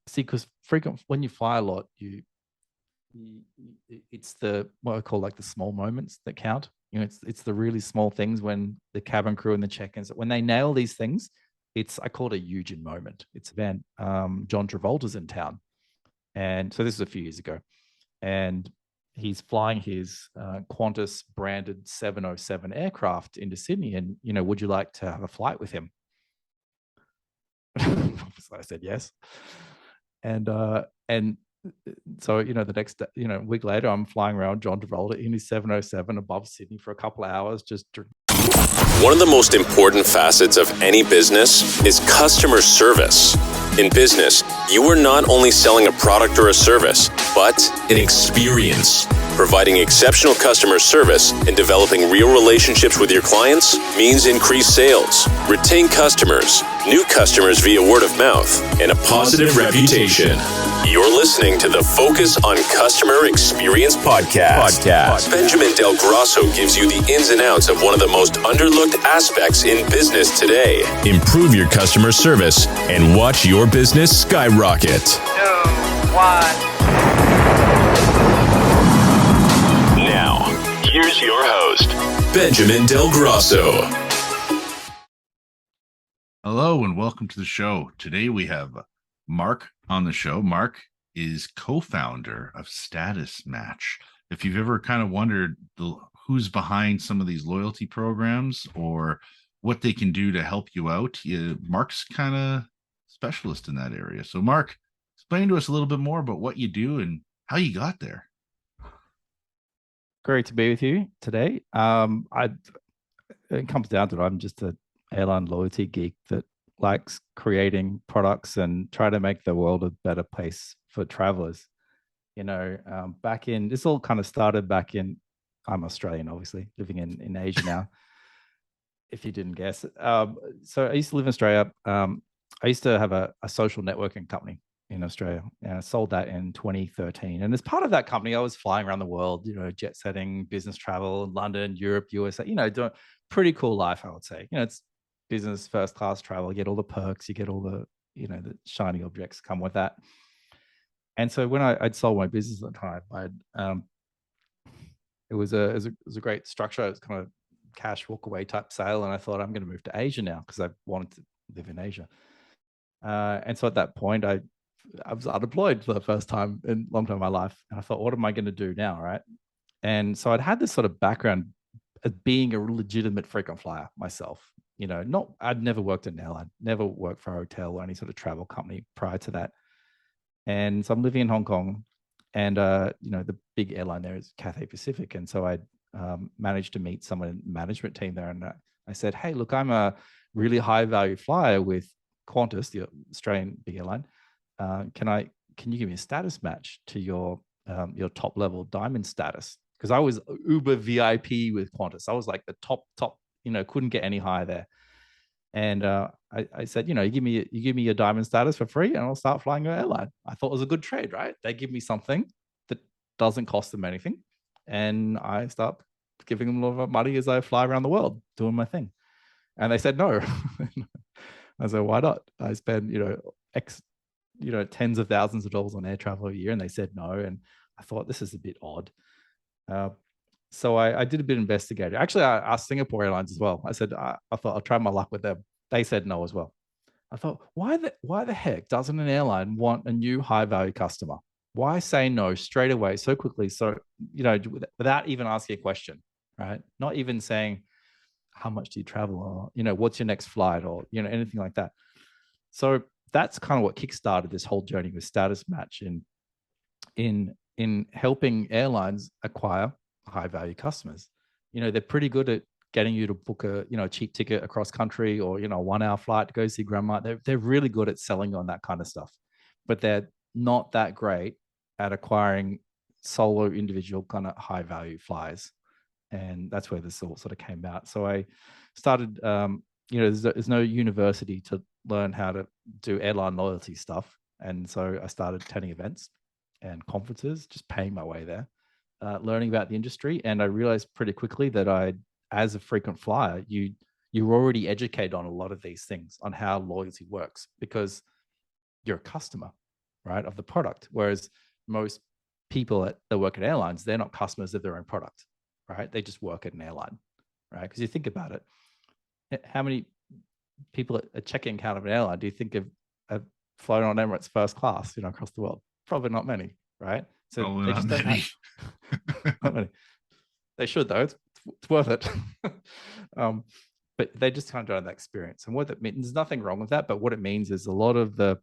see, because frequent when you fly a lot, it's the what I call like the small moments that count. It's the really small things when the cabin crew and the check-ins, when they nail these things. I call it a Eugen moment. It's event. John Travolta's in town, and so this is a few years ago, and he's flying his Qantas branded 707 aircraft into Sydney, and would you like to have a flight with him? So I said yes, and so the next week later, I'm flying around John Travolta in his 707 above Sydney for a couple of hours, just. One of the most important facets of any business is customer service. In business, you are not only selling a product or a service, but an experience. Providing exceptional customer service and developing real relationships with your clients means increased sales, retain customers, new customers via word of mouth, and a positive reputation. You're listening to the Focus on Customer Experience podcast. Benjamin Del Grosso gives you the ins and outs of one of the most underlooked aspects in business today. Improve your customer service and watch your business skyrocket. 2, 1. Now, here's your host, Benjamin Del Grosso. Hello and welcome to the show. Today we have Mark on the show. Mark is co-founder of Status Match. If you've ever kind of wondered who's behind some of these loyalty programs or what they can do to help you out, Mark's kind of specialist in that area. So Mark, explain to us a little bit more about what you do and how you got there. Great to be with you today. It comes down to it. I'm just an airline loyalty geek that likes creating products and try to make the world a better place for travelers. This all kind of started back in, I'm Australian, obviously, living in Asia now, if you didn't guess. So I used to live in Australia. I used to have a social networking company in Australia, and I sold that in 2013. And as part of that company, I was flying around the world, jet setting, business travel, London, Europe, USA, doing a pretty cool life, I would say. It's business first class travel, you get all the perks, you get all the, the shiny objects come with that. And so when I'd sold my business at the time, it was a great structure. It was kind of cash walk away type sale. And I thought, I'm going to move to Asia now because I wanted to live in Asia. And so at that point, I was unemployed for the first time in a long time in my life. And I thought, what am I going to do now, right? And so I'd had this sort of background of being a legitimate frequent flyer myself. I'd never worked in an airline, never worked for a hotel or any sort of travel company prior to that. And so I'm living in Hong Kong, and the big airline there is Cathay Pacific. And so I managed to meet someone in the management team there, and I said, hey, look, I'm a really high value flyer with Qantas, the Australian big airline. Can you give me a status match to your top level diamond status? Because I was Uber VIP with Qantas. I was like the top, couldn't get any higher there. And I said, you give me your diamond status for free and I'll start flying your airline. I thought it was a good trade, right? They give me something that doesn't cost them anything. And I start giving them a lot of money as I fly around the world doing my thing. And they said no. I said, why not? I spend, tens of thousands of dollars on air travel a year. And they said no. And I thought, this is a bit odd. So I did a bit of investigating. Actually, I asked Singapore Airlines as well. I said, I thought I'll try my luck with them. They said no as well. I thought, why the heck doesn't an airline want a new high value customer? Why say no straight away so quickly? So, without even asking a question, right? Not even saying, how much do you travel? Or, what's your next flight? Or, anything like that. So that's kind of what kickstarted this whole journey with Status Match in helping airlines acquire high value customers. They're pretty good at getting you to book a cheap ticket across country or 1 hour flight to go see grandma. They're really good at selling on that kind of stuff, but they're not that great at acquiring solo individual kind of high value flyers. And that's where this all sort of came out. So I started there's no university to learn how to do airline loyalty stuff, and so I started attending events and conferences, just paying my way there, learning about the industry. And I realized pretty quickly that as a frequent flyer, you're already educated on a lot of these things, on how loyalty works, because you're a customer. right, of the product. Whereas most people that work at airlines, they're not customers of their own product, right? They just work at an airline, right? Because you think about it, how many people at a check-in count of an airline do you think have flown on Emirates first class, across the world? Probably not many, right? So Probably they not just don't many. have not many. They should though. It's worth it. But they just kind of don't have that experience. And what that means, there's nothing wrong with that. But what it means is a lot of the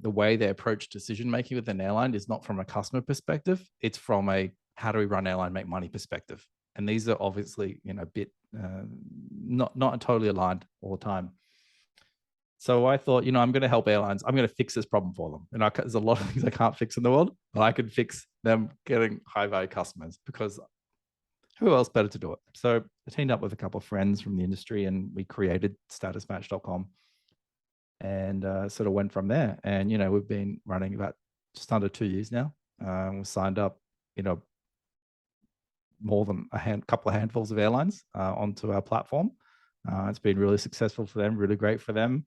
way they approach decision making with an airline is not from a customer perspective. It's from a how do we run airline, make money perspective. And these are obviously a bit not totally aligned all the time. So I thought, I'm going to help airlines. I'm going to fix this problem for them. And there's a lot of things I can't fix in the world, but I can fix them getting high value customers, because who else better to do it? So I teamed up with a couple of friends from the industry, and we created statusmatch.com, and sort of went from there. And, we've been running about just under 2 years now. We signed up, more than couple of handfuls of airlines onto our platform. It's been really successful for them, really great for them.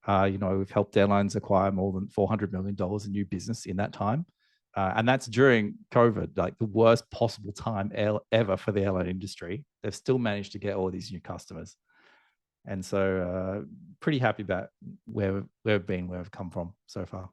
We've helped airlines acquire more than $400 million in new business in that time. And that's during COVID, like the worst possible time ever for the airline industry. They've still managed to get all these new customers. And so pretty happy about where we've been, where we've come from so far.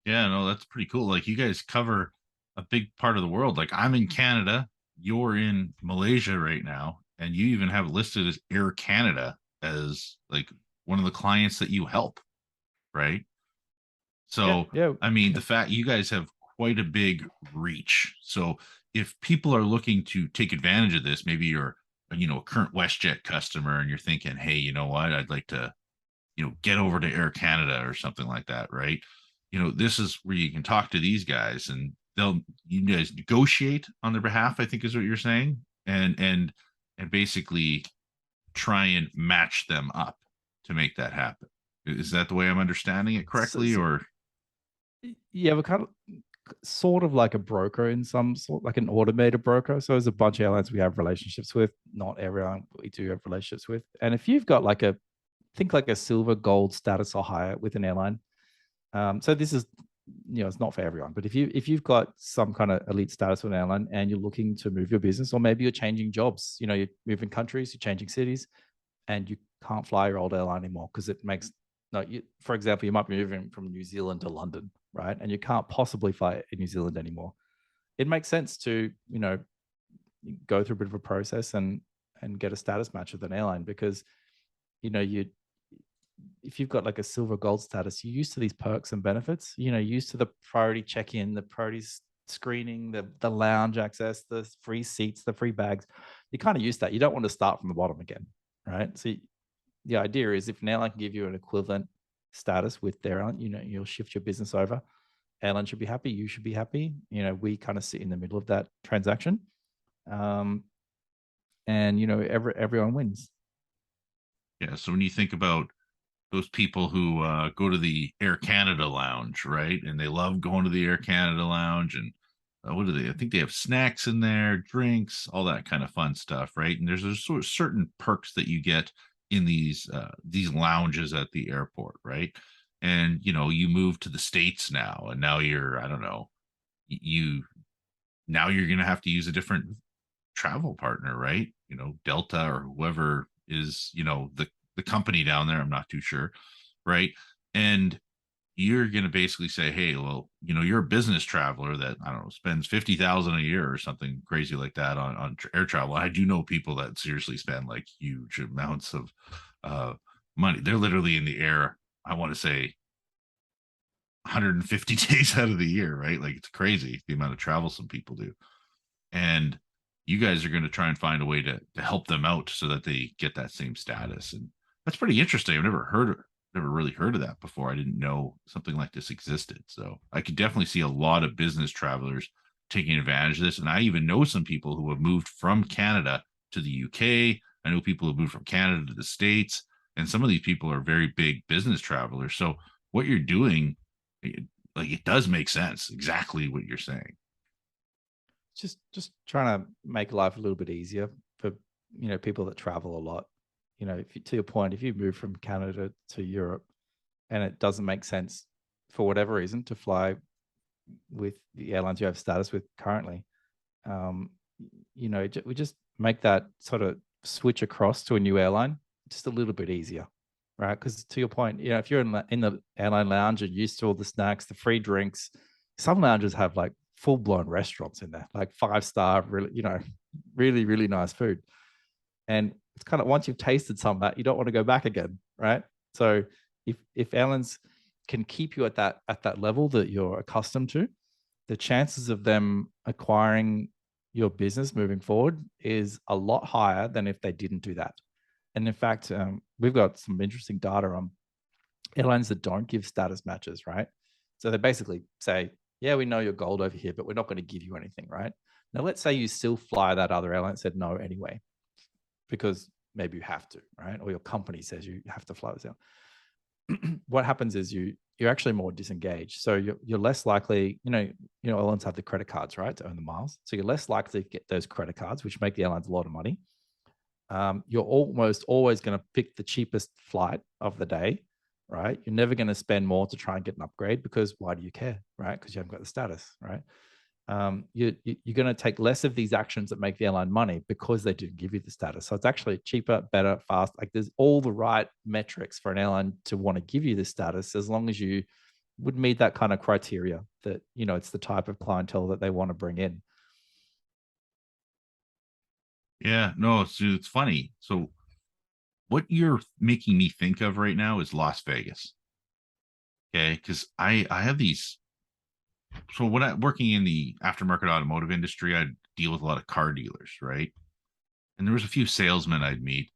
Yeah, no, that's pretty cool. Like, you guys cover a big part of the world. Like, I'm in Canada, you're in Malaysia right now, and you even have listed as Air Canada as like one of the clients that you help, right? So, Yeah. I mean, the fact you guys have quite a big reach. So, if people are looking to take advantage of this, maybe you're, a current WestJet customer and you're thinking, hey, you know what, I'd like to, get over to Air Canada or something like that, right? This is where you can talk to these guys, and you guys negotiate on their behalf, I think is what you're saying, and basically try and match them up to make that happen. Is that the way I'm understanding it correctly? Or yeah, we're kind of sort of like a broker in some sort, like an automated broker. So there's a bunch of airlines we have relationships with, not everyone we do have relationships with. And if you've got think like a silver, gold status or higher with an airline. So this is, it's not for everyone, but if you've got some kind of elite status with an airline and you're looking to move your business, or maybe you're changing jobs, you're moving countries, you're changing cities, and you can't fly your old airline anymore because it makes for example, you might be moving from New Zealand to London, right? And you can't possibly fly in New Zealand anymore. It makes sense to, go through a bit of a process and get a status match with an airline, because, if you've got like a silver gold status, you're used to these perks and benefits, used to the priority check-in, the priority screening, the lounge access, the free seats, the free bags. You're kind of used to that. You don't want to start from the bottom again, right? So the idea is, if an airline can give you an equivalent status with their airline, you'll shift your business over. Airline should be happy. You should be happy. We kind of sit in the middle of that transaction. And, everyone wins. Yeah. So when you think about those people who go to the Air Canada lounge, right? And they love going to the Air Canada lounge, and what do they? I think they have snacks in there, drinks, all that kind of fun stuff, right? And there's a sort of certain perks that you get in these lounges at the airport, right? And you move to the States now, and now you're, I don't know, now you're going to have to use a different travel partner, right? Delta or whoever is, the company down there. I'm not too sure, right? And you're going to basically say, hey, well, you're a business traveler that, I don't know, spends 50,000 a year or something crazy like that on air travel. I do know people that seriously spend like huge amounts of money. They're literally in the air, I want to say 150 days out of the year, right? Like, it's crazy the amount of travel some people do. And you guys are going to try and find a way to help them out so that they get that same status. And that's pretty interesting. I've never really heard of that before. I didn't know something like this existed. So I could definitely see a lot of business travelers taking advantage of this. And I even know some people who have moved from Canada to the UK. I know people who moved from Canada to the States. And some of these people are very big business travelers. So what you're doing, it does make sense. Exactly what you're saying. Just trying to make life a little bit easier for people that travel a lot. To your point, if you move from Canada to Europe and it doesn't make sense for whatever reason, to fly with the airlines you have status with currently, we just make that sort of switch across to a new airline just a little bit easier, right? Because to your point, if you're in the airline lounge and used to all the snacks, the free drinks, some lounges have like full-blown restaurants in there, like 5-star, really, really, really nice food. And it's kind of, once you've tasted some of that, you don't want to go back again, right? So if airlines can keep you at that level that you're accustomed to, the chances of them acquiring your business moving forward is a lot higher than if they didn't do that. And in fact, we've got some interesting data on airlines that don't give status matches, right? So they basically say, yeah, we know you're gold over here, but we're not going to give you anything, right? Now, let's say you still fly that other airline, said no anyway, because maybe you have to, right? Or your company says you have to fly this out. What happens is you're actually more disengaged. So you're less likely, airlines have the credit cards, right, to earn the miles. So you're less likely to get those credit cards, which make the airlines a lot of money. You're almost always going to pick the cheapest flight of the day, right? You're never going to spend more to try and get an upgrade, because why do you care, right? Because you haven't got the status, right? You're going to take less of these actions that make the airline money because they didn't give you the status. So it's actually cheaper, better, fast. Like, there's all the right metrics for an airline to want to give you the status, as long as you would meet that kind of criteria that, it's the type of clientele that they want to bring in. Yeah, no, it's funny. So what you're making me think of right now is Las Vegas. Okay, because I have these. So when I'm working in the aftermarket automotive industry, I deal with a lot of car dealers, right? And there was a few salesmen I'd meet,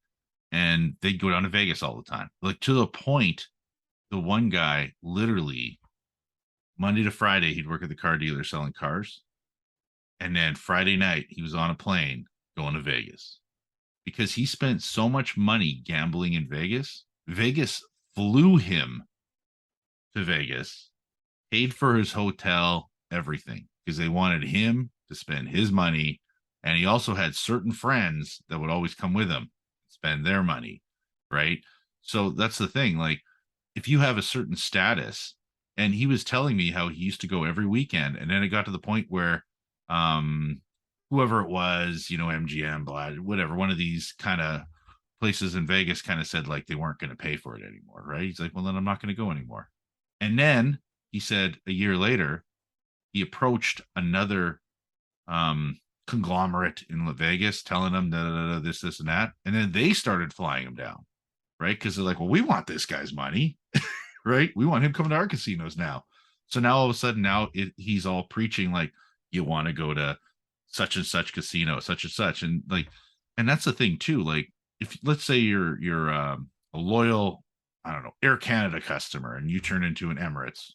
and they'd go down to Vegas all the time. Like, to the point, the one guy literally Monday to Friday he'd work at the car dealer selling cars, and then Friday night he was on a plane going to Vegas because he spent so much money gambling in Vegas. Vegas flew him to Vegas, paid for his hotel, everything, because they wanted him to spend his money. And he also had certain friends that would always come with him, spend their money, right? So that's the thing. Like, if you have a certain status, and he was telling me how he used to go every weekend, and then it got to the point where whoever it was, MGM, blah, whatever, one of these kind of places in Vegas kind of said like they weren't going to pay for it anymore, right? He's like, well, then I'm not going to go anymore. And then he said a year later, he approached another conglomerate in Vegas, telling them this, and that. And then they started flying him down, right? Because they're like, well, we want this guy's money, right? We want him coming to our casinos now. So now all of a sudden, he's all preaching like, you want to go to such and such casino, such and such. And like, and that's the thing too. Like, if let's say you're a loyal, I don't know, Air Canada customer, and you turn into an Emirates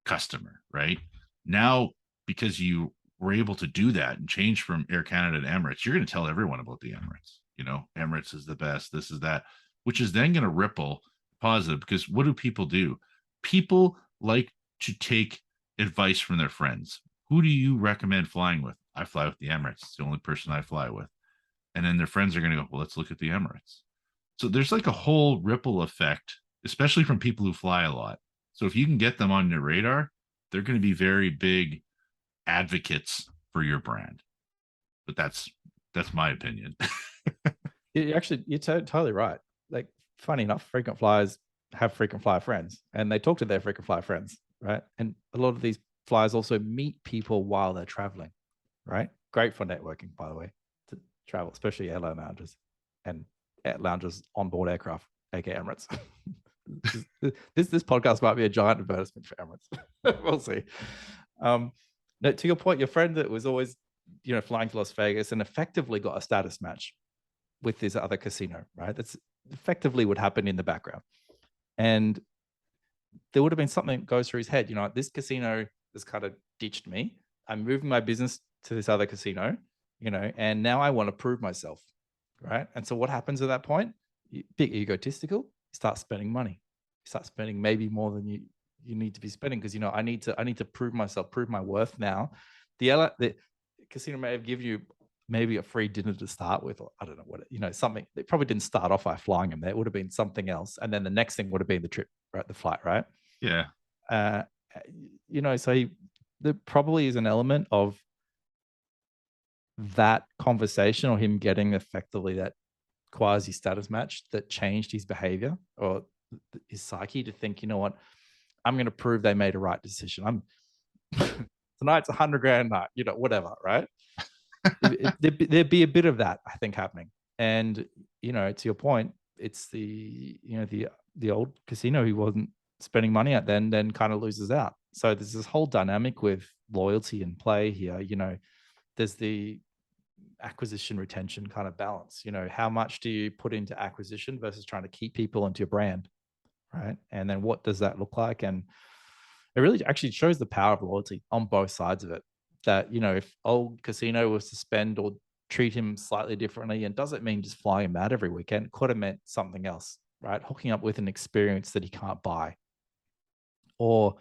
customer, right? Now, because you were able to do that and change from Air Canada to Emirates, you're going to tell everyone about the Emirates. Emirates is the best, this is that, which is then going to ripple positive, because what do? People like to take advice from their friends. Who do you recommend flying with? I fly with the Emirates. It's the only person I fly with. And then their friends are going to go, well, let's look at the Emirates. So there's like a whole ripple effect, especially from people who fly a lot. So if you can get them on your radar, they're going to be very big advocates for your brand. But that's my opinion. You're totally right. Like, funny enough, frequent flyers have frequent flyer friends, and they talk to their frequent flyer friends, right? And a lot of these flyers also meet people while they're traveling, right? Great for networking, by the way, to travel, especially airline lounges and lounges on board aircraft, aka Emirates. this podcast might be a giant advertisement for Emirates. We'll see. No, to your point, your friend that was always, flying to Las Vegas and effectively got a status match with this other casino, right? That's effectively what happened in the background. And there would have been something that goes through his head, this casino has kind of ditched me. I'm moving my business to this other casino, and now I want to prove myself, right? And so what happens at that point? Big egotistical, you start spending money. You start spending maybe more than you need to be spending, because I need to prove myself, prove my worth now. The casino may have given you maybe a free dinner to start with, or I don't know what, something. They probably didn't start off by flying him there. It would have been something else, and then the next thing would have been the trip, right? The flight, right? Yeah. so there probably is an element of that conversation or him getting effectively that quasi status match that changed his behavior or his psyche to think, you know what, I'm going to prove they made a right decision. Tonight's 100 grand night, whatever, right? There'd be a bit of that, I think, happening. And, to your point, it's the old casino who wasn't spending money at then kind of loses out. So there's this whole dynamic with loyalty and play here. There's the acquisition retention kind of balance. How much do you put into acquisition versus trying to keep people into your brand, right? And then what does that look like? And it really actually shows the power of loyalty on both sides of it. That, if old casino was to spend or treat him slightly differently, and doesn't mean just flying him out every weekend, could have meant something else, right? Hooking up with an experience that he can't buy. Or,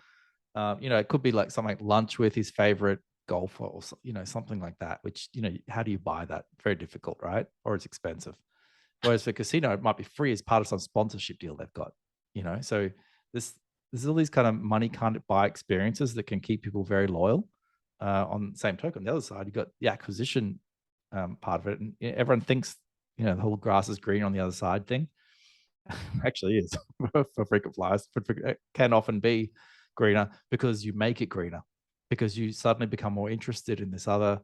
it could be like something like lunch with his favorite golfer or, something like that, which, how do you buy that? Very difficult, right? Or it's expensive. Whereas for casino, it might be free as part of some sponsorship deal they've got, so there's all these kind of money can't buy experiences that can keep people very loyal. On the same token, on the other side, you've got the acquisition part of it. And everyone thinks, the whole grass is green on the other side thing. Actually is for frequent flyers. It can often be greener because you make it greener, because you suddenly become more interested in this other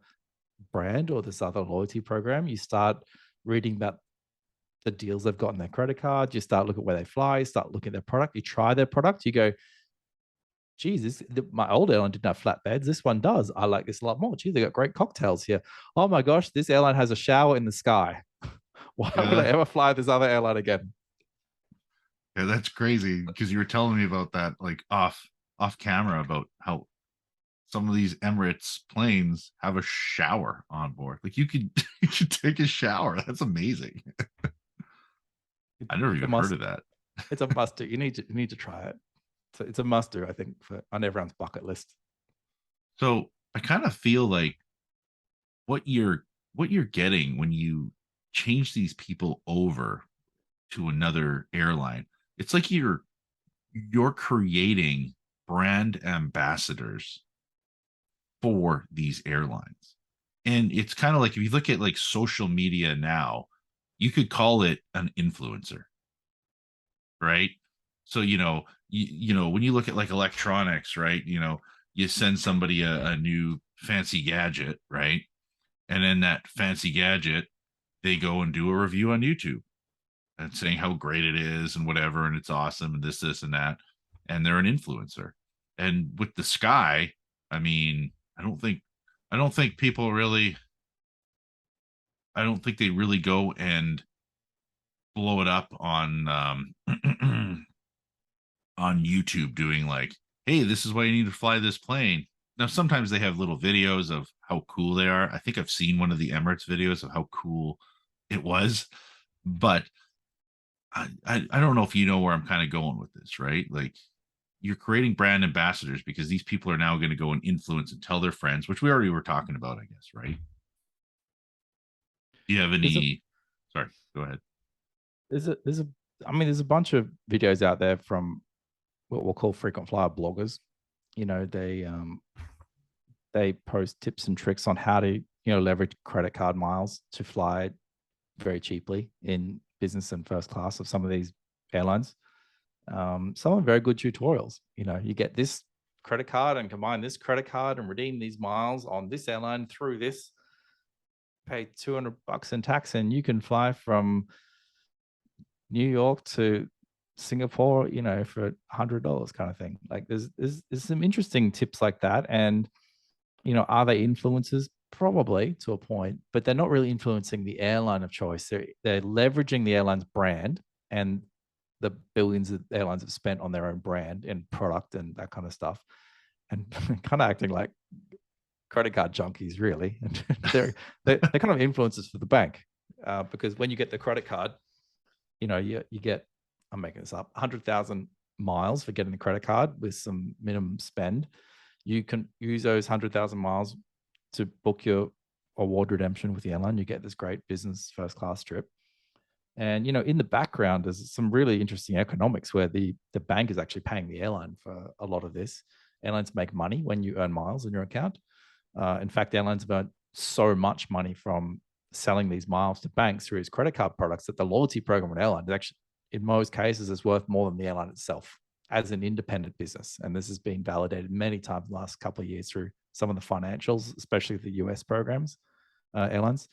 brand or this other loyalty program. You start reading about the deals they've got on their credit card. You start looking at where they fly, you start looking at their product, you try their product, you go, geez, my old airline didn't have flatbeds. This one does. I like this a lot more. Gee, they got great cocktails here. Oh my gosh, this airline has a shower in the sky. Why would I ever fly this other airline again? Yeah, that's crazy, because you were telling me about that, like off camera, about how some of these Emirates planes have a shower on board. Like you could take a shower. That's amazing. I never even heard of that. It's a must do. You need to try it. So it's a must do, I think, on everyone's bucket list. So I kind of feel like what you're getting when you change these people over to another airline, it's like you're creating brand ambassadors for these airlines. And it's kind of like, if you look at like social media now, you could call it an influencer, right? So, when you look at like electronics, right? You send somebody a new fancy gadget, right? And then that fancy gadget, they go and do a review on YouTube and saying how great it is and whatever, and it's awesome and this and that. And they're an influencer. And with the Sky, I mean, I don't think people really, I don't think they really go and blow it up on on YouTube doing like, hey, this is why you need to fly this plane. Now, sometimes they have little videos of how cool they are. I think I've seen one of the Emirates videos of how cool it was, but I don't know if you know where I'm kind of going with this, right? Like, you're creating brand ambassadors because these people are now going to go and influence and tell their friends, which we already were talking about, I guess, right? Do you have any? Sorry, go ahead. There's a bunch of videos out there from what we'll call frequent flyer bloggers. They post tips and tricks on how to leverage credit card miles to fly very cheaply in business and first class of some of these airlines. Some are very good tutorials. You get this credit card and combine this credit card and redeem these miles on this airline through this, pay $200 in tax, and you can fly from New York to Singapore, for $100 kind of thing. Like there's some interesting tips like that. And, are they influencers? Probably to a point, but they're not really influencing the airline of choice. They're leveraging the airline's brand and the billions that airlines have spent on their own brand and product and that kind of stuff, and kind of acting like credit card junkies, really. And they're kind of influencers for the bank, because when you get the credit card, you get, I'm making this up, 100,000 miles for getting the credit card with some minimum spend. You can use those 100,000 miles to book your award redemption with the airline. You get this great business first class trip. And in the background, there's some really interesting economics where the bank is actually paying the airline for a lot of this. Airlines make money when you earn miles in your account. In fact, airlines have earned so much money from selling these miles to banks through its credit card products that the loyalty program on airline is actually, in most cases, is worth more than the airline itself as an independent business. And this has been validated many times in the last couple of years through some of the financials, especially the US programs, airlines.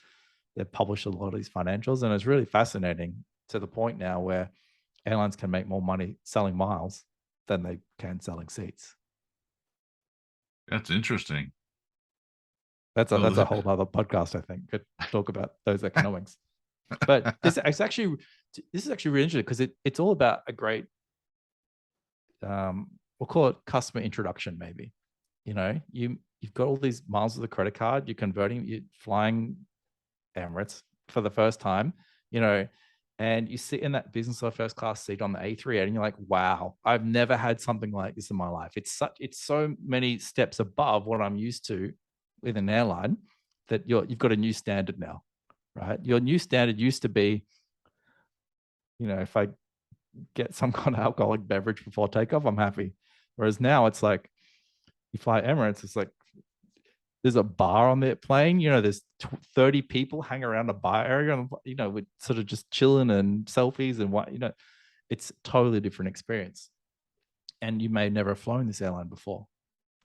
They've published a lot of these financials, and it's really fascinating to the point now where airlines can make more money selling miles than they can selling seats. That's interesting. That's a whole other podcast, I think, could talk about those economics. But this is actually really interesting because it's all about a great, we'll call it customer introduction, maybe. You've got all these miles with a credit card, you're flying Emirates for the first time, and you sit in that business or first class seat on the A380 and you're like, wow, I've never had something like this in my life. It's so many steps above what I'm used to with an airline that you've got a new standard now, right? Your new standard used to be, if I get some kind of alcoholic beverage before takeoff, I'm happy. Whereas now it's like, you fly Emirates, it's like, there's a bar on the plane, there's 30 people hang around a bar area, and, we're sort of just chilling and selfies and what, it's a totally different experience. And you may never have flown this airline before,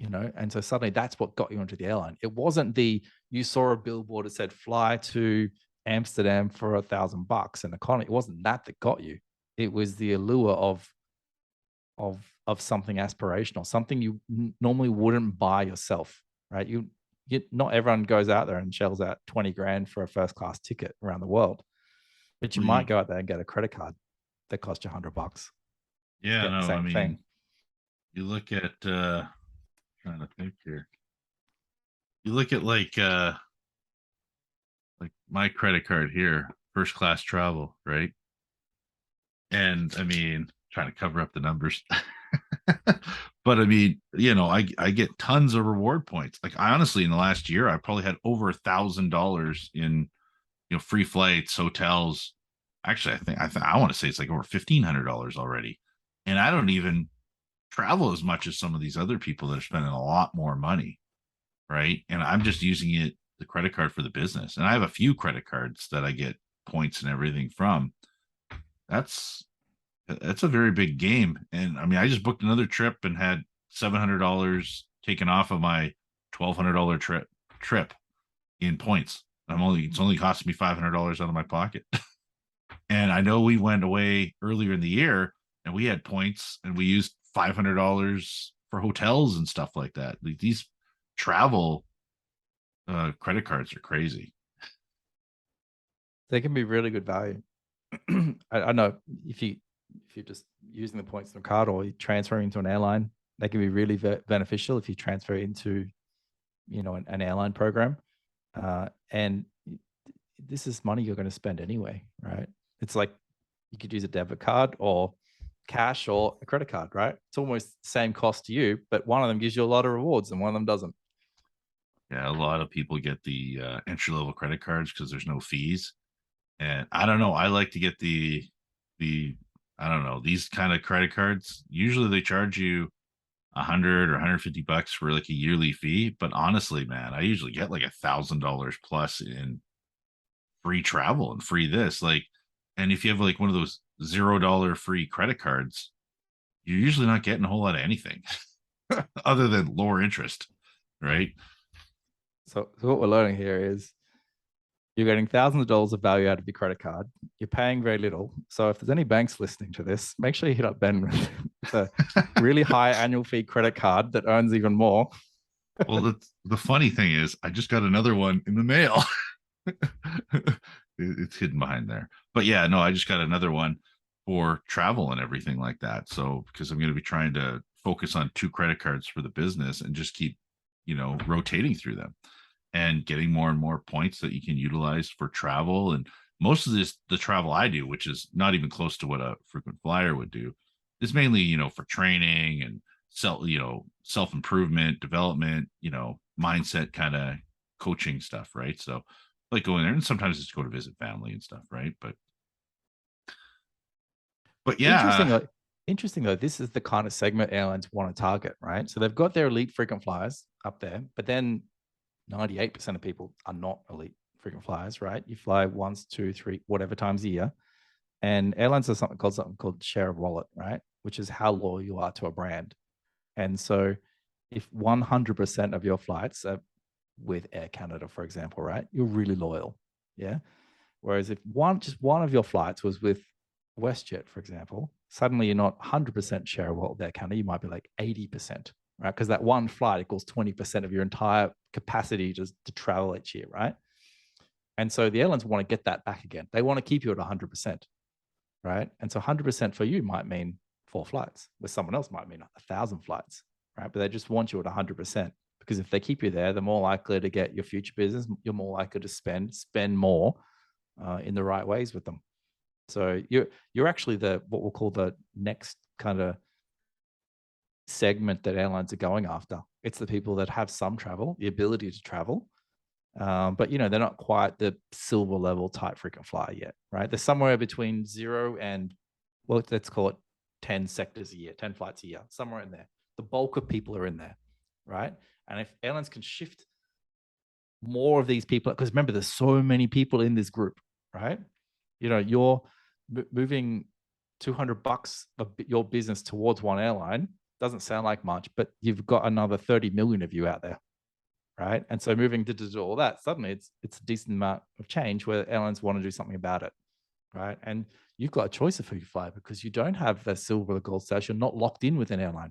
and so suddenly that's what got you onto the airline. It wasn't you saw a billboard that said fly to Amsterdam for $1,000 and economy. It wasn't that got you. It was the allure of something aspirational, something you normally wouldn't buy yourself, right? Not everyone goes out there and shells out 20 grand for a first class ticket around the world, but you might go out there and get a credit card that costs you $100. Yeah, no, I mean, thing. You look at trying to think here. You look at like my credit card here, first class travel, right? And I mean, trying to cover up the numbers. But I mean, I get tons of reward points. Like I honestly, in the last year, I probably had over $1,000 in, free flights, hotels. Actually, I want to say it's like over $1,500 already. And I don't even travel as much as some of these other people that are spending a lot more money. Right. And I'm just using the credit card for the business. And I have a few credit cards that I get points and everything from. That's a very big game. And I mean, I just booked another trip and had $700 taken off of my $1,200 trip in points. It's only costing me $500 out of my pocket. And I know we went away earlier in the year and we had points and we used $500 for hotels and stuff like that. These travel credit cards are crazy. They can be really good value. I know if you're just using the points on the card or you're transferring into an airline, they can be really beneficial if you transfer into, an airline program. And this is money you're going to spend anyway, right? It's like you could use a debit card or cash or a credit card, right? It's almost the same cost to you, but one of them gives you a lot of rewards and one of them doesn't. Yeah, a lot of people get the entry-level credit cards because there's no fees. And I don't know, I like to get the I don't know, these kind of credit cards. Usually they charge you $100 or $150 for like a yearly fee. But honestly, man, I usually get like $1,000 plus in free travel and free this. Like, and if you have like one of those $0 free credit cards, you're usually not getting a whole lot of anything other than lower interest, right? So what we're learning here is you're getting thousands of dollars of value out of your credit card. You're paying very little. So if there's any banks listening to this, make sure you hit up Ben with a really high annual fee credit card that earns even more. Well, the funny thing is, I just got another one in the mail. It's hidden behind there. But yeah, no, I just got another one for travel and everything like that. So because I'm going to be trying to focus on 2 credit cards for the business and just keep, rotating through them and getting more and more points that you can utilize for travel. And most of the travel I do, which is not even close to what a frequent flyer would do, is mainly, for training and self-improvement, development, mindset kind of coaching stuff. Right. So like going there and sometimes just go to visit family and stuff. Right. But But yeah, Interesting though, this is the kind of segment airlines want to target, right? So they've got their elite frequent flyers up there, but then 98% of people are not elite frequent flyers, right? You fly once, two, three, whatever times a year. And airlines have something called share of wallet, right? Which is how loyal you are to a brand. And so if 100% of your flights are with Air Canada, for example, right, you're really loyal. Yeah. Whereas if just one of your flights was with WestJet, for example, suddenly you're not 100% share of wallet with Air Canada. You might be like 80%, right? Because that one flight equals 20% of your entire capacity to travel each year, right? And so the airlines want to get that back again. They want to keep you at 100%, right? And so 100% for you might mean 4 flights, where someone else might mean 1,000 flights, right? But they just want you at 100%, because if they keep you there, they're more likely to get your future business. You're more likely to spend more in the right ways with them. So you're actually what we'll call the next kind of segment that airlines are going after. It's the people that have some travel, the ability to travel, but they're not quite the silver level type frequent flyer yet, right? They're somewhere between 0 and, well, let's call it 10 sectors a year, 10 flights a year, somewhere in there. The bulk of people are in there, right? And if airlines can shift more of these people, because remember, there's so many people in this group, right? You're moving $200 of your business towards one airline. Doesn't sound like much, but you've got another 30 million of you out there, right? And so moving to all that, suddenly it's a decent amount of change where airlines want to do something about it, right? And you've got a choice of who you fly, because you don't have the silver or gold status. You're not locked in with an airline,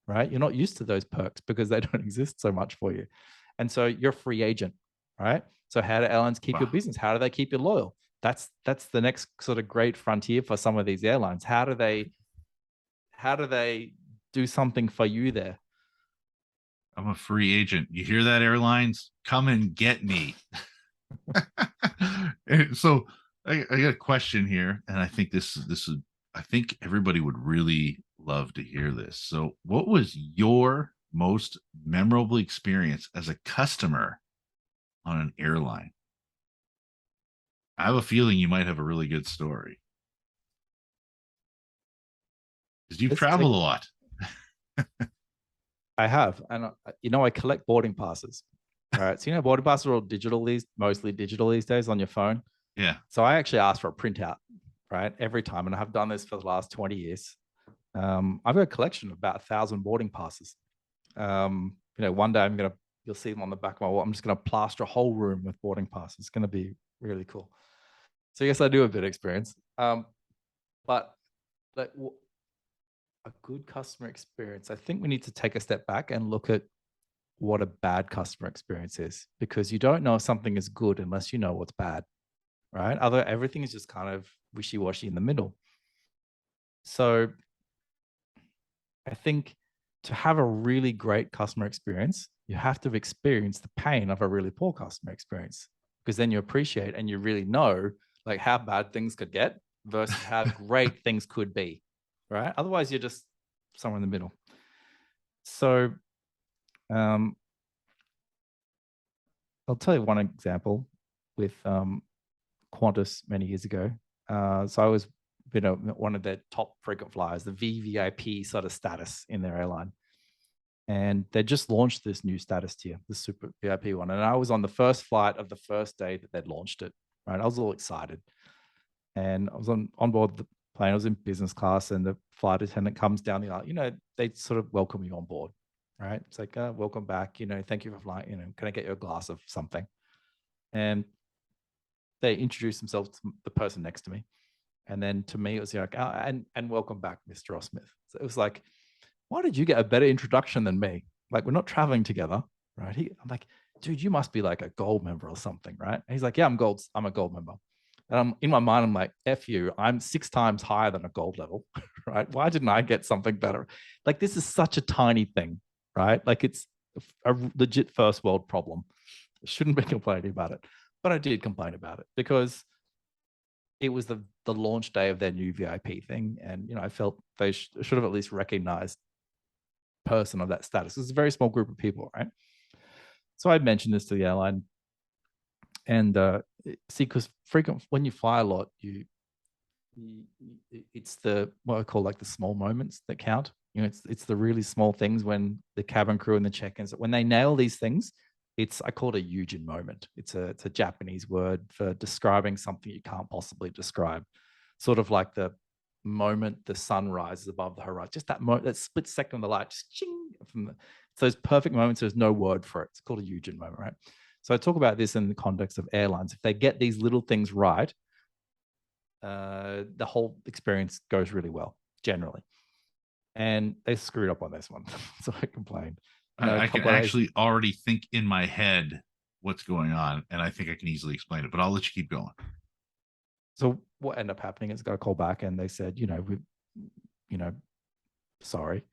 right? You're not used to those perks because they don't exist so much for you. And so you're a free agent, right? So how do airlines keep your business? How do they keep you loyal? That's the next sort of great frontier for some of these airlines. How do they do something for you there? I'm a free agent. You hear that, airlines? Come and get me. So I got a question here, and I think this is I think everybody would really love to hear this. So what was your most memorable experience as a customer on an airline? I have a feeling you might have a really good story, because you've traveled a lot. I have, and I collect boarding passes. All right, so boarding passes are all mostly digital these days on your phone. Yeah. So I actually ask for a printout, right, every time, and I have done this for the last 20 years. I've got a collection of about 1,000 boarding passes. One day you'll see them on the back of my wall. I'm just gonna plaster a whole room with boarding passes. It's gonna be really cool. So yes, I do have a bit of experience, but like a good customer experience, I think we need to take a step back and look at what a bad customer experience is, because you don't know if something is good unless you know what's bad, right? Everything is just kind of wishy-washy in the middle. So I think to have a really great customer experience, you have to have experienced the pain of a really poor customer experience, because then you appreciate and you really know like how bad things could get versus how great things could be, right? Otherwise, you're just somewhere in the middle. So I'll tell you one example with Qantas many years ago. So I was one of their top frequent flyers, the VVIP sort of status in their airline. And they just launched this new status tier, the super VIP one. And I was on the first flight of the first day that they'd launched it, right? I was all excited. And I was on board the plane. I was in business class, and the flight attendant comes down the aisle. They sort of welcome you on board, right? It's like, welcome back. Thank you for flying. Can I get you a glass of something? And they introduced themselves to the person next to me. And then to me, it was like, and welcome back, Mr. Ross Smith. So it was like, why did you get a better introduction than me? Like, we're not traveling together, right? I'm like, dude, you must be like a gold member or something, right? And he's like, yeah, I'm a gold member. And in my mind, I'm like, F you, I'm 6 times higher than a gold level, right? Why didn't I get something better? Like, this is such a tiny thing, right? Like, it's a legit first world problem. I shouldn't be complaining about it. But I did complain about it because it was the launch day of their new VIP thing. And, I felt they should have at least recognized person of that status. It's a very small group of people, right? So I mentioned this to the airline. And see, because when you fly a lot, you it's the what I call like the small moments that count. You know, it's the really small things when the cabin crew and the check-ins, when they nail these things, I call it a Eugen moment. It's a Japanese word for describing something you can't possibly describe. Sort of like the moment the sun rises above the horizon, just that moment, that split second of the light, just ching from the, it's those perfect moments. There's no word for it. It's called a Eugen moment, right? So I talk about this in the context of airlines. If they get these little things right, the whole experience goes really well generally. And they screwed up on this one, so I complained. I can actually already think in my head what's going on, and I think I can easily explain it. But I'll let you keep going. So what ended up happening is I got a call back, and they said, sorry,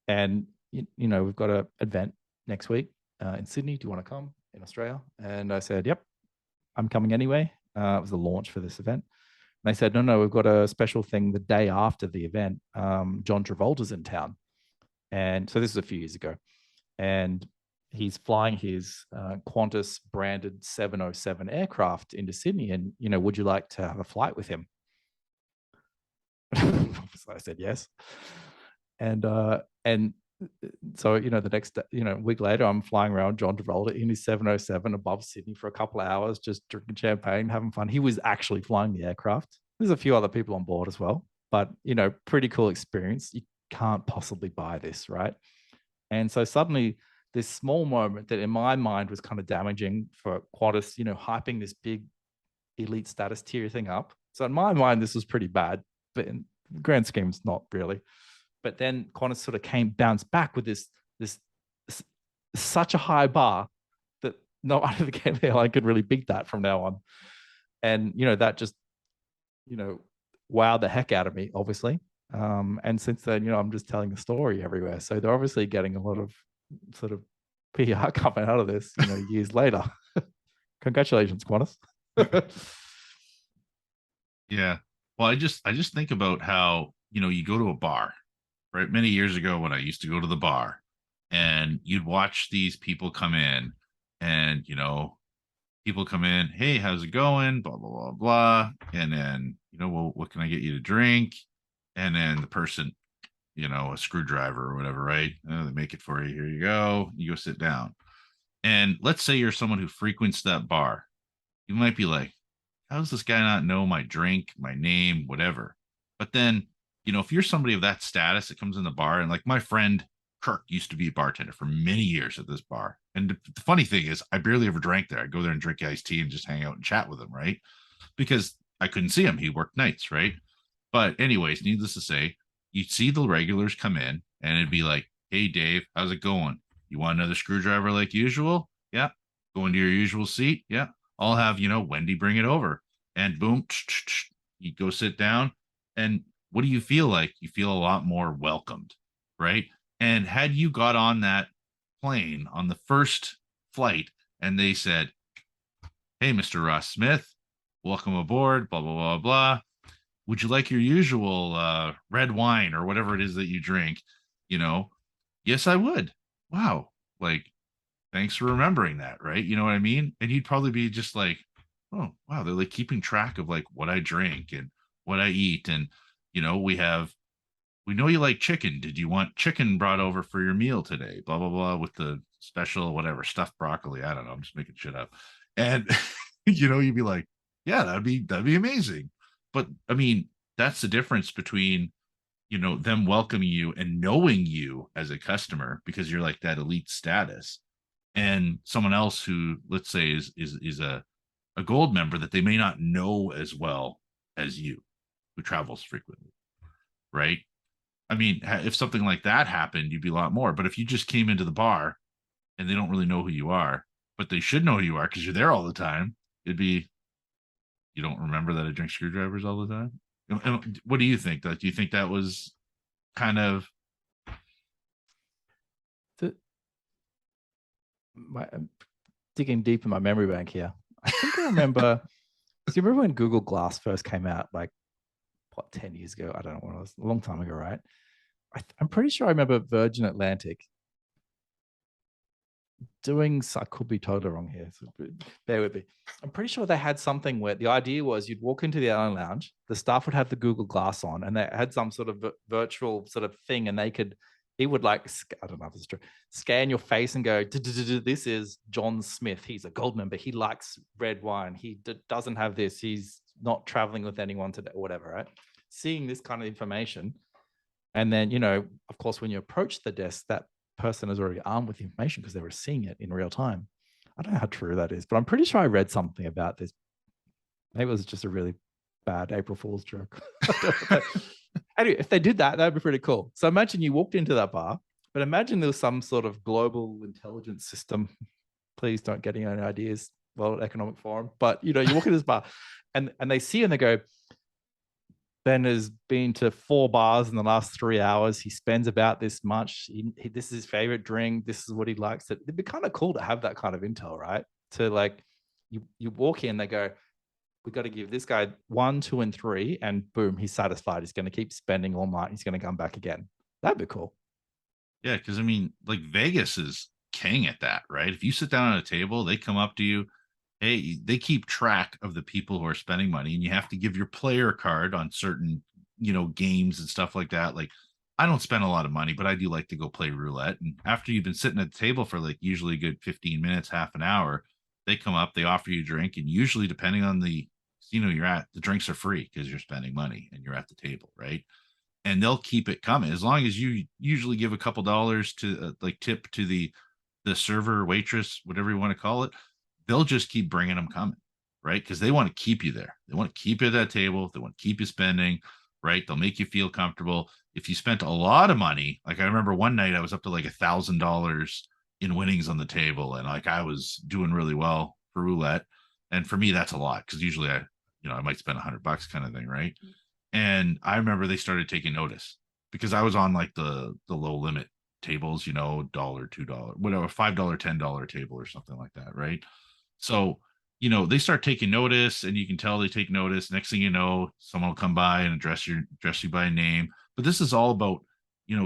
and we've got an event next week in Sydney. Do you want to come in Australia? And I said, yep, I'm coming anyway. It was the launch for this event. And they said, no, we've got a special thing the day after the event. John Travolta's in town. And so this is a few years ago. And he's flying his Qantas branded 707 aircraft into Sydney. And, would you like to have a flight with him? So I said yes. And so, the next, week later, I'm flying around John Travolta in his 707 above Sydney for a couple of hours, just drinking champagne, having fun. He was actually flying the aircraft. There's a few other people on board as well, but, pretty cool experience. You can't possibly buy this, right? And so suddenly this small moment that in my mind was kind of damaging for Qantas, hyping this big elite status tier thing up. So in my mind, this was pretty bad, but in the grand scheme, it's not really. But then Qantas sort of bounced back with this such a high bar that no other airline could really beat that from now on. And, that just, wowed the heck out of me, obviously. And since then, I'm just telling the story everywhere. So they're obviously getting a lot of sort of PR coming out of this, years later. Congratulations, Qantas. Yeah. Well, I just think about how, you go to a bar, right? Many years ago when I used to go to the bar, and you'd watch these people come in, and, people come in, hey, how's it going? Blah, blah, blah, blah. And then, well, what can I get you to drink? And then the person, a screwdriver or whatever, right? They make it for you. Here you go. You go sit down. And let's say you're someone who frequents that bar. You might be like, how does this guy not know my drink, my name, whatever? But then, if you're somebody of that status that comes in the bar, and like my friend Kirk used to be a bartender for many years at this bar. And the funny thing is, I barely ever drank there. I go there and drink iced tea and just hang out and chat with him, right? Because I couldn't see him. He worked nights, right? But anyways, needless to say, you'd see the regulars come in and it'd be like, hey, Dave, how's it going? You want another screwdriver like usual? Yeah. Go into your usual seat? Yeah. I'll have, Wendy bring it over. And boom, you go sit down. And what do you feel like? You feel a lot more welcomed, right? And had you got on that plane on the first flight and they said, hey, Mr. Ross Smith, welcome aboard, blah, blah, blah, blah. Would you like your usual red wine or whatever it is that you drink? Yes, I would. Wow. Like, thanks for remembering that, right? You know what I mean? And you'd probably be just like, oh, wow, they're like keeping track of like what I drink and what I eat. And, we know you like chicken. Did you want chicken brought over for your meal today? Blah, blah, blah, with the special, whatever, stuffed broccoli. I don't know. I'm just making shit up. And, you'd be like, yeah, that'd be amazing. But I mean, that's the difference between, them welcoming you and knowing you as a customer because you're like that elite status, and someone else who, let's say, is a gold member that they may not know as well as you, who travels frequently, right? I mean, if something like that happened, you'd be a lot more. But if you just came into the bar and they don't really know who you are, but they should know who you are because you're there all the time, it'd be, you don't remember that I drink screwdrivers all the time? What do you think? Do you think that was kind of... I'm digging deep in my memory bank here. I think I remember. Do you remember when Google Glass first came out, like 10 years ago? I don't know when it was, a long time ago, right? I'm pretty sure I remember Virgin Atlantic I could be totally wrong here, so bear with me. I'm pretty sure they had something where the idea was you'd walk into the airline lounge, the staff would have the Google Glass on, and they had some sort of virtual sort of thing, and he would like, I don't know if it's true, scan your face and go, this is John Smith. He's a gold member. He likes red wine. He doesn't have this. He's not traveling with anyone today, or whatever, right? Seeing this kind of information. And then, of course, when you approach the desk, that person is already armed with the information because they were seeing it in real time. I don't know how true that is, but I'm pretty sure I read something about this. Maybe it was just a really bad April Fool's joke. Anyway, if they did that, that'd be pretty cool. So imagine you walked into that bar, but imagine there was some sort of global intelligence system. Please don't get any ideas, World Economic Forum. But you walk into this bar and they see you and they go, Ben has been to 4 bars in the last 3 hours. He spends about this much. This is his favorite drink. This is what he likes. It'd be kind of cool to have that kind of intel, right? To like, you walk in, they go, we got to give this guy 1, 2, and 3, and boom, he's satisfied. He's going to keep spending all night. He's going to come back again. That'd be cool. Yeah, because I mean, like Vegas is king at that, right? If you sit down at a table, they come up to you. Hey, they keep track of the people who are spending money, and you have to give your player card on certain, games and stuff like that. Like, I don't spend a lot of money, but I do like to go play roulette. And after you've been sitting at the table for like usually a good 15 minutes, half an hour, they come up, they offer you a drink, and usually depending on the you're at, the drinks are free because you're spending money and you're at the table, right? And they'll keep it coming as long as you usually give a couple dollars to like tip to the server, waitress, whatever you want to call it. They'll just keep bringing them coming, right? Because they want to keep you there. They want to keep you at that table. They want to keep you spending, right? They'll make you feel comfortable. If you spent a lot of money, like I remember one night I was up to like $1,000 in winnings on the table, and like I was doing really well for roulette. And for me, that's a lot because usually I might spend $100 kind of thing, right? And I remember they started taking notice because I was on like the low limit tables, $1, $2, whatever, $5, $10 table or something like that, right? So, they start taking notice, and you can tell they take notice. Next thing you know, someone will come by and address you by name. But this is all about,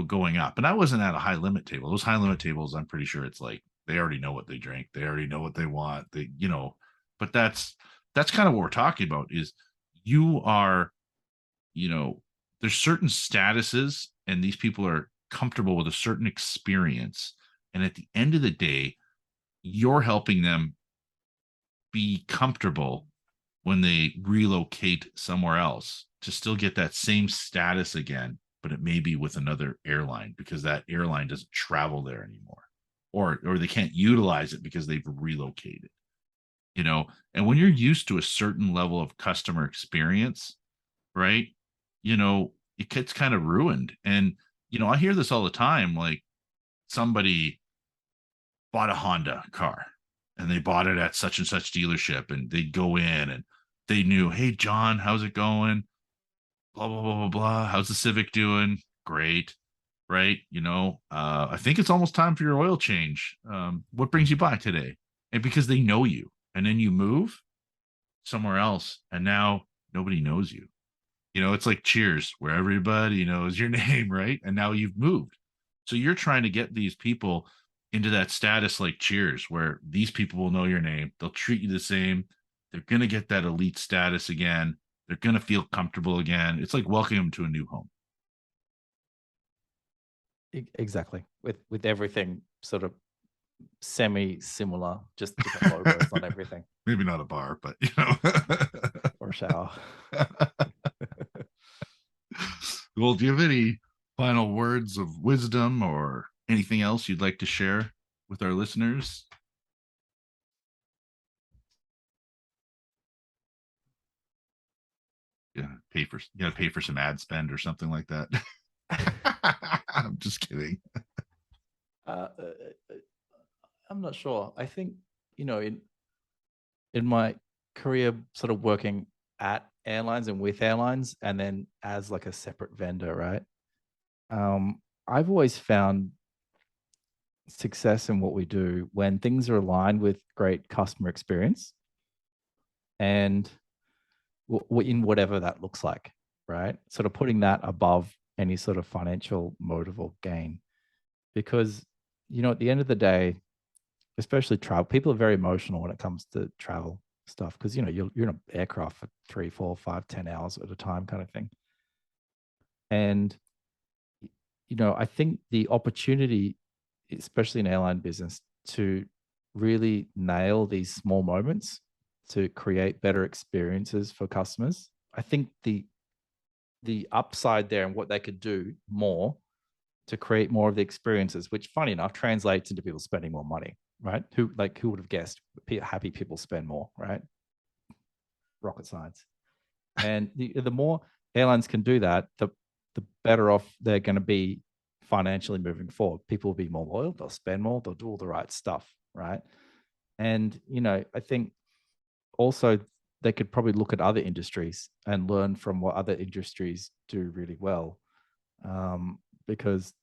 going up. And I wasn't at a high limit table. Those high limit tables, I'm pretty sure it's like they already know what they drink. They already know what they want. But that's kind of what we're talking about is you are, there's certain statuses, and these people are comfortable with a certain experience. And at the end of the day, you're helping them be comfortable when they relocate somewhere else to still get that same status again, but it may be with another airline because that airline doesn't travel there anymore, or they can't utilize it because they've relocated, and when you're used to a certain level of customer experience, right, it gets kind of ruined. And I hear this all the time, like somebody bought a Honda car and they bought it at such and such dealership, and they'd go in and they knew, hey, John, how's it going? Blah, blah, blah, blah, blah. How's the Civic doing? Great. Right. I think it's almost time for your oil change. What brings you by today? And because they know you, and then you move somewhere else and now nobody knows you. It's like Cheers, where everybody knows your name, right? And now you've moved. So you're trying to get these people into that status like Cheers, where these people will know your name. They'll treat you the same. They're going to get that elite status again. They're going to feel comfortable again. It's like welcoming them to a new home. Exactly. With everything sort of semi-similar, just different logos on everything. Maybe not a bar, but or a shower. Well, do you have any final words of wisdom or anything else you'd like to share with our listeners? You gotta pay for some ad spend or something like that. I'm just kidding. I'm not sure. I think, in my career, sort of working at airlines and with airlines, and then as like a separate vendor, right? I've always found success in what we do when things are aligned with great customer experience, and in whatever that looks like, right? Sort of putting that above any sort of financial motive or gain, because at the end of the day, especially travel. People are very emotional when it comes to travel stuff because you're in an aircraft for 3, 4, 5, 10 hours at a time, kind of thing. And I think the opportunity, especially in airline business, to really nail these small moments to create better experiences for customers. I think the upside there and what they could do more to create more of the experiences, which funny enough translates into people spending more money, right? Who would have guessed happy people spend more, right? Rocket science. And the more airlines can do that, the better off they're going to be financially moving forward. People will be more loyal, they'll spend more, they'll do all the right stuff, right? And I think also they could probably look at other industries and learn from what other industries do really well, because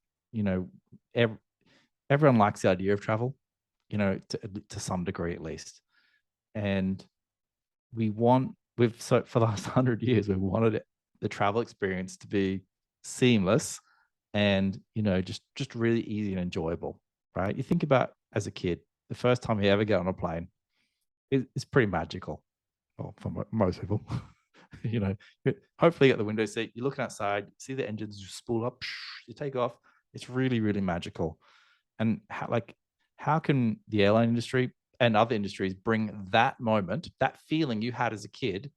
everyone likes the idea of travel, to some degree at least, and so for the last 100 years we wanted the travel experience to be seamless and just really easy and enjoyable, right? You think about as a kid, the first time you ever get on a plane is pretty magical. Well, for most people. Hopefully at the window seat, you're looking outside, see the engines just spool up, you take off. It's really, really magical. And how can the airline industry and other industries bring that moment, that feeling you had as a kid,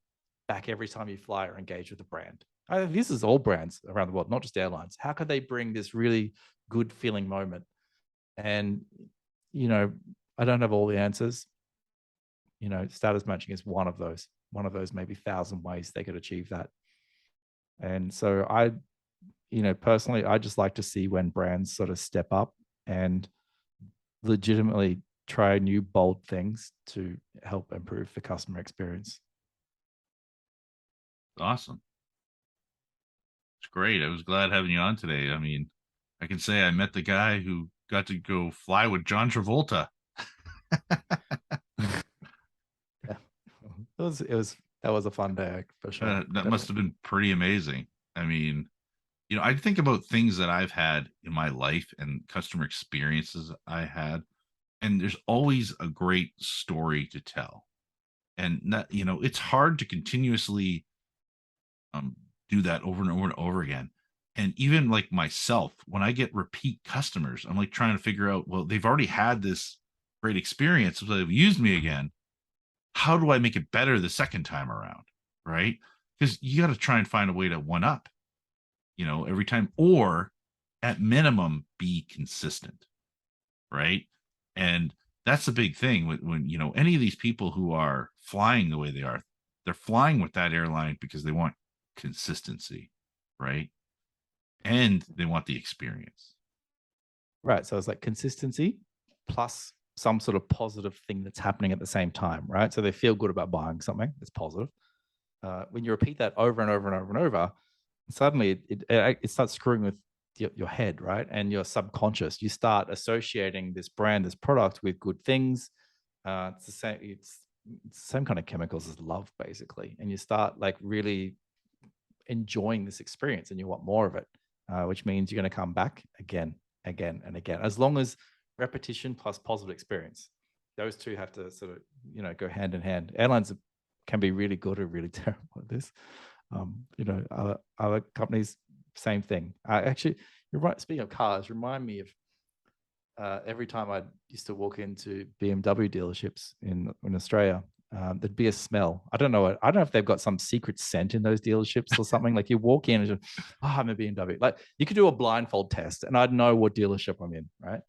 back every time you fly or engage with a brand? This is all brands around the world, not just airlines. How could they bring this really good feeling moment? And I don't have all the answers. Status matching is one of those maybe 1,000 ways they could achieve that. And so personally, I just like to see when brands sort of step up and legitimately try new bold things to help improve the customer experience. Awesome. It's great. I was glad having you on today. I mean, I can say I met the guy who got to go fly with John Travolta. That was a fun day for sure. That must have been pretty amazing. I mean, I think about things that I've had in my life and customer experiences I had, and there's always a great story to tell. And that, it's hard to continuously do that over and over and over again. And even like myself, when I get repeat customers, I'm like trying to figure out, well, they've already had this great experience, so they've used me again. How do I make it better the second time around? Right? Because you got to try and find a way to one up, every time, or at minimum, be consistent. Right. And that's the big thing when any of these people who are flying the way they are, they're flying with that airline because they want consistency. Right. And they want the experience. Right. So it's like consistency plus some sort of positive thing that's happening at the same time, right? So they feel good about buying something that's positive. When you repeat that over and over and over and over, suddenly it starts screwing with your head, right? And your subconscious. You start associating this brand, this product with good things. It's the same. It's the same kind of chemicals as love, basically. And you start like really enjoying this experience, and you want more of it, which means you're going to come back again, again, and again. As long as repetition plus positive experience, those two have to sort of go hand in hand. Airlines can be really good or really terrible at this. Other companies, same thing. Actually, you're right. Speaking of cars, remind me of every time I used to walk into BMW dealerships in Australia, there'd be a smell. I don't know if they've got some secret scent in those dealerships or something. Like you walk in and just, I'm a BMW. Like you could do a blindfold test and I'd know what dealership I'm in, right?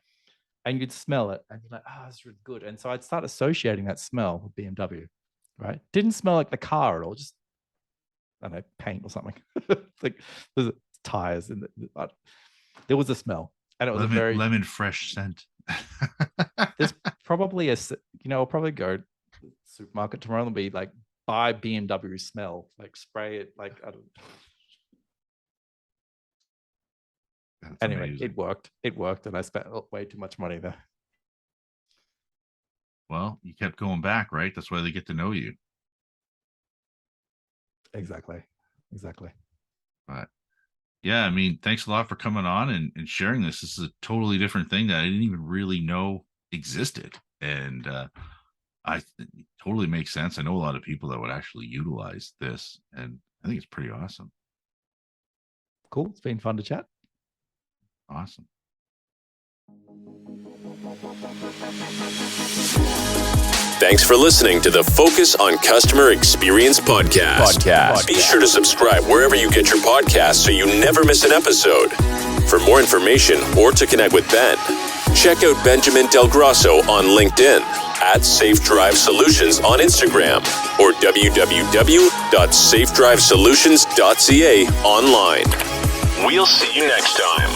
And you'd smell it and you're like, it's really good. And so I'd start associating that smell with BMW, right? Didn't smell like the car at all, just, I don't know, paint or something. Like there's tires in there was a smell, and it was a very lemon fresh scent. There's probably I'll probably go to the supermarket tomorrow and be like, buy BMW smell, like spray it, like I don't. That's anyway, amazing. It worked, and I spent way too much money there. Well, you kept going back, right? That's why they get to know you. Exactly. But yeah, I mean, thanks a lot for coming on and sharing this. This is a totally different thing that I didn't even really know existed. And it totally makes sense. I know a lot of people that would actually utilize this, and I think it's pretty awesome. Cool. It's been fun to chat. Awesome. Thanks for listening to the Focus on Customer Experience podcast. Be sure to subscribe wherever you get your podcasts so you never miss an episode. For more information or to connect with Ben, check out Benjamin Del Grosso on LinkedIn, at Safe Drive Solutions on Instagram, or www.safedrivesolutions.ca online. We'll see you next time.